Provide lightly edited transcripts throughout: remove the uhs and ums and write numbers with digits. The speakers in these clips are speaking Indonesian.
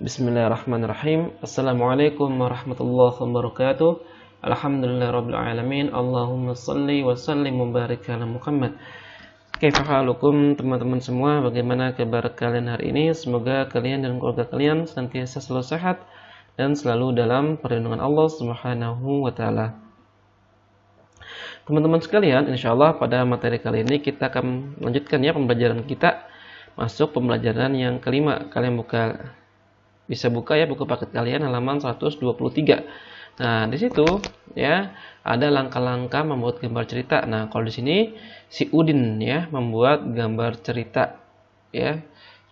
Bismillahirrahmanirrahim. Assalamualaikum warahmatullahi wabarakatuh. Alhamdulillahirrabbilalamin. Allahumma salli wa sallim wa barik ala Muhammad. Kaifa halukum teman-teman semua? Bagaimana kabar kalian hari ini? Semoga kalian dan keluarga kalian senantiasa selalu sehat dan selalu dalam perlindungan Allah Subhanahu wa taala. Teman-teman sekalian, insyaallah pada materi kali ini kita akan melanjutkan ya pembelajaran kita. Masuk pembelajaran yang kelima. Kalian bisa buka ya buku paket kalian halaman 123. Nah, di situ ya ada langkah-langkah membuat gambar cerita. Nah, kalau di sini si Udin ya membuat gambar cerita ya,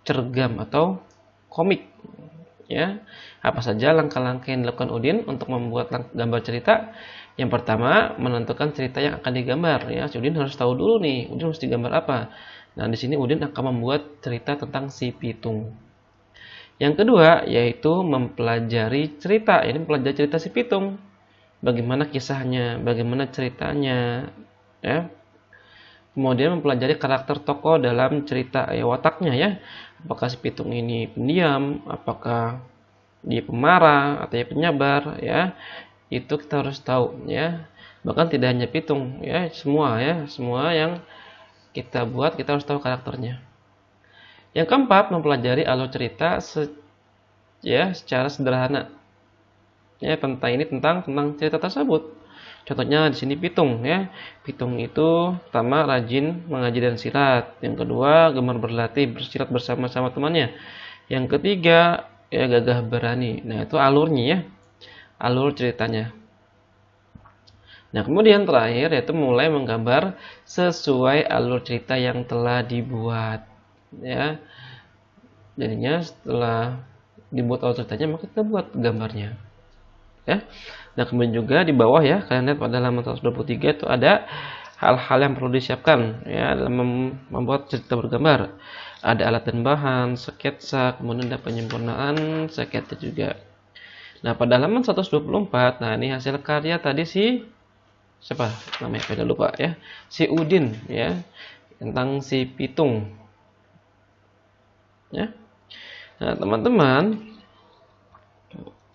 cergam atau komik ya. Apa saja langkah-langkah yang dilakukan Udin untuk membuat gambar cerita? Yang pertama, menentukan cerita yang akan digambar ya. Si Udin harus tahu dulu nih, Udin harus digambar apa. Nah, di sini Udin akan membuat cerita tentang si Pitung. Yang kedua, yaitu mempelajari cerita. Ini mempelajari cerita si Pitung. Bagaimana kisahnya, bagaimana ceritanya, ya. Kemudian mempelajari karakter tokoh dalam cerita, ya, wataknya ya. Apakah si Pitung ini pendiam, apakah dia pemarah atau dia penyabar, ya. Itu kita harus tahu, ya. Bahkan tidak hanya Pitung, ya, semua yang kita buat kita harus tahu karakternya. Yang keempat, mempelajari alur cerita secara sederhana. Ya, tentang cerita tersebut. Contohnya di sini Pitung ya. Pitung itu pertama rajin mengaji dan silat. Yang kedua, gemar berlatih bersilat bersama-sama temannya. Yang ketiga, ya gagah berani. Nah, itu alurnya ya. Alur ceritanya. Nah, kemudian terakhir yaitu mulai menggambar sesuai alur cerita yang telah dibuat. Ya, jadinya setelah dibuat alur ceritanya maka kita buat gambarnya ya. Nah, kemudian juga di bawah ya kalian lihat pada halaman 123 itu ada hal-hal yang perlu disiapkan ya dalam membuat cerita bergambar. Ada alat dan bahan, sketsa, kemudian ada penyempurnaan sketsa juga. Nah, pada halaman 124, nah ini hasil karya tadi siapa namanya saya lupa ya, si Udin ya, tentang si Pitung. Ya. Nah, teman-teman,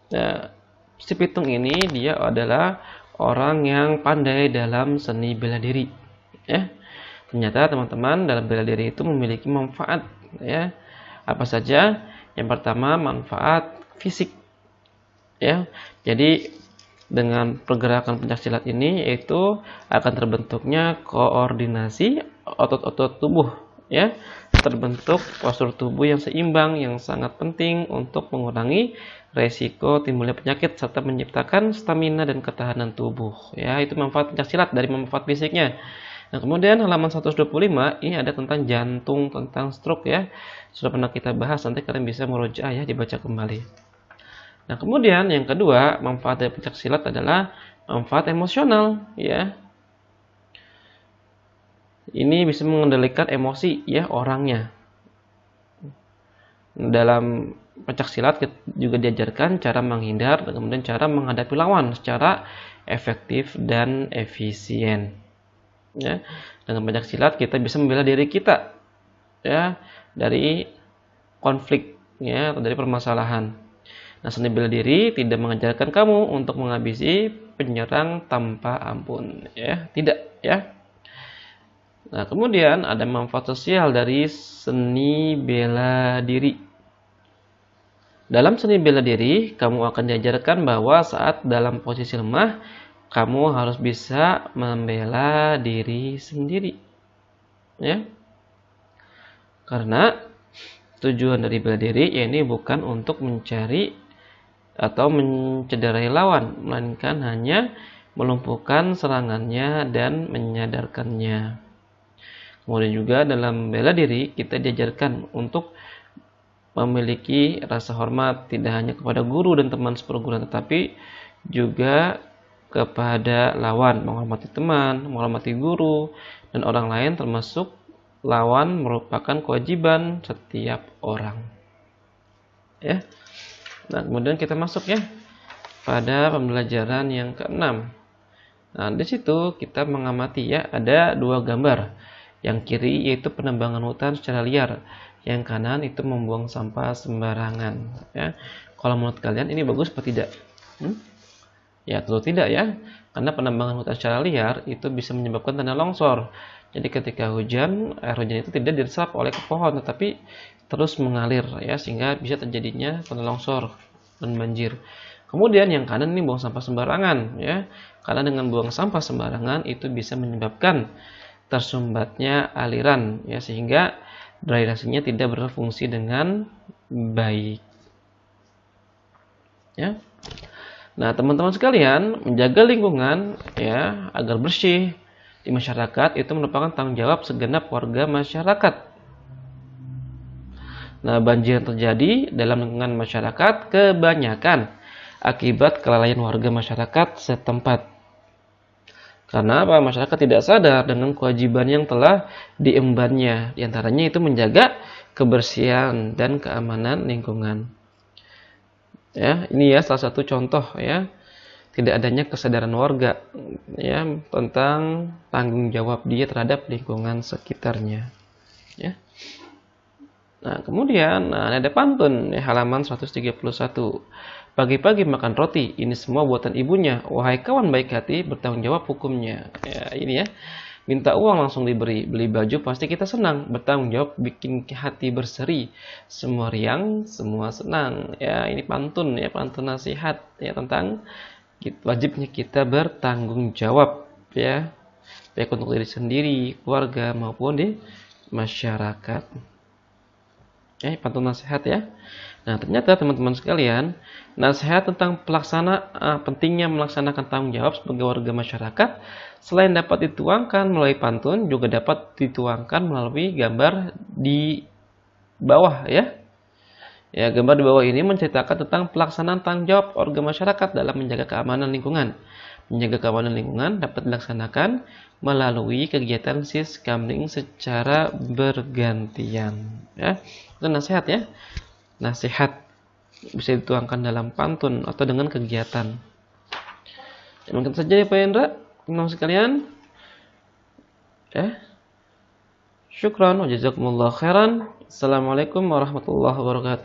ya, si Pitung ini dia adalah orang yang pandai dalam seni bela diri. Ya. Ternyata teman-teman dalam bela diri itu memiliki manfaat. Ya. Apa saja? Yang pertama manfaat fisik. Ya. Jadi dengan pergerakan pencaksilat ini yaitu akan terbentuknya koordinasi otot-otot tubuh. Ya, terbentuk postur tubuh yang seimbang yang sangat penting untuk mengurangi resiko timbulnya penyakit serta menciptakan stamina dan ketahanan tubuh. Ya, itu manfaat pencaksilat dari manfaat fisiknya. Nah, kemudian halaman 125 ini ada tentang jantung, tentang stroke ya. Sudah pernah kita bahas, nanti kalian bisa merujuk ya, dibaca kembali. Nah, kemudian yang kedua, manfaat dari pencaksilat adalah manfaat emosional ya. Ini bisa mengendalikan emosi ya orangnya. Dalam pencaksilat juga diajarkan cara menghindar dan kemudian cara menghadapi lawan secara efektif dan efisien. Ya, dengan pencaksilat kita bisa membela diri kita ya dari konflik ya atau dari permasalahan. Nah, seni bela diri tidak mengajarkan kamu untuk menghabisi penyerang tanpa ampun ya, tidak ya. Nah, kemudian ada manfaat sosial dari seni bela diri. Dalam seni bela diri, kamu akan diajarkan bahwa saat dalam posisi lemah, kamu harus bisa membela diri sendiri. Ya. Karena tujuan dari bela diri ini bukan untuk mencari atau mencederai lawan, melainkan hanya melumpuhkan serangannya dan menyadarkannya. Kemudian juga dalam bela diri kita diajarkan untuk memiliki rasa hormat tidak hanya kepada guru dan teman seperguruan tetapi juga kepada lawan, menghormati teman, menghormati guru dan orang lain termasuk lawan merupakan kewajiban setiap orang. Ya. Nah, kemudian kita masuk ya pada pembelajaran yang ke-6. Nah, di situ kita mengamati ya ada dua gambar. Yang kiri yaitu penebangan hutan secara liar. yang kanan itu membuang sampah sembarangan. Ya, kalau menurut kalian ini bagus atau tidak? Ya, tentu tidak ya, karena penambangan hutan secara liar itu bisa menyebabkan tanah longsor. Jadi ketika hujan, air hujan itu tidak diserap oleh pohon, tetapi terus mengalir ya, sehingga bisa terjadinya tanah longsor dan banjir. Kemudian yang kanan ini buang sampah sembarangan ya, karena dengan buang sampah sembarangan itu bisa menyebabkan tersumbatnya aliran ya, sehingga drainasenya tidak berfungsi dengan baik. Ya. Nah, teman-teman sekalian, menjaga lingkungan ya agar bersih di masyarakat itu merupakan tanggung jawab segenap warga masyarakat. Nah, banjir yang terjadi dalam lingkungan masyarakat kebanyakan akibat kelalaian warga masyarakat setempat. Karena apa? Masyarakat tidak sadar dengan kewajiban yang telah diembannya. Di antaranya itu menjaga kebersihan dan keamanan lingkungan. Ya, ini ya salah satu contoh ya, tidak adanya kesadaran warga ya tentang tanggung jawab dia terhadap lingkungan sekitarnya. Ya. Nah, kemudian ada pantun ya, halaman 131. Pagi-pagi makan roti, ini semua buatan ibunya. Wahai kawan baik hati, bertanggung jawab hukumnya. Ya, ini ya. Minta uang langsung diberi, beli baju pasti kita senang, bertanggung jawab bikin hati berseri, semua riang, semua senang. Ya, ini pantun ya, pantun nasihat ya tentang wajibnya kita bertanggung jawab ya, baik untuk diri sendiri, keluarga maupun di masyarakat. Ya, pantun nasihat ya. Nah, ternyata teman-teman sekalian, nasihat tentang pentingnya melaksanakan tanggung jawab sebagai warga masyarakat selain dapat dituangkan melalui pantun, juga dapat dituangkan melalui gambar di bawah ya. Ya, gambar di bawah ini menceritakan tentang pelaksanaan tanggung jawab warga masyarakat dalam menjaga keamanan lingkungan. Menjaga keamanan lingkungan dapat dilaksanakan melalui kegiatan siskamling secara bergantian. Ya, itu nasihat ya. Nasihat bisa dituangkan dalam pantun atau dengan kegiatan. Mungkin saja ya Pak Hendra, teman-teman sekalian. Syukran wa jazakumullah khairan. Assalamualaikum warahmatullahi wabarakatuh.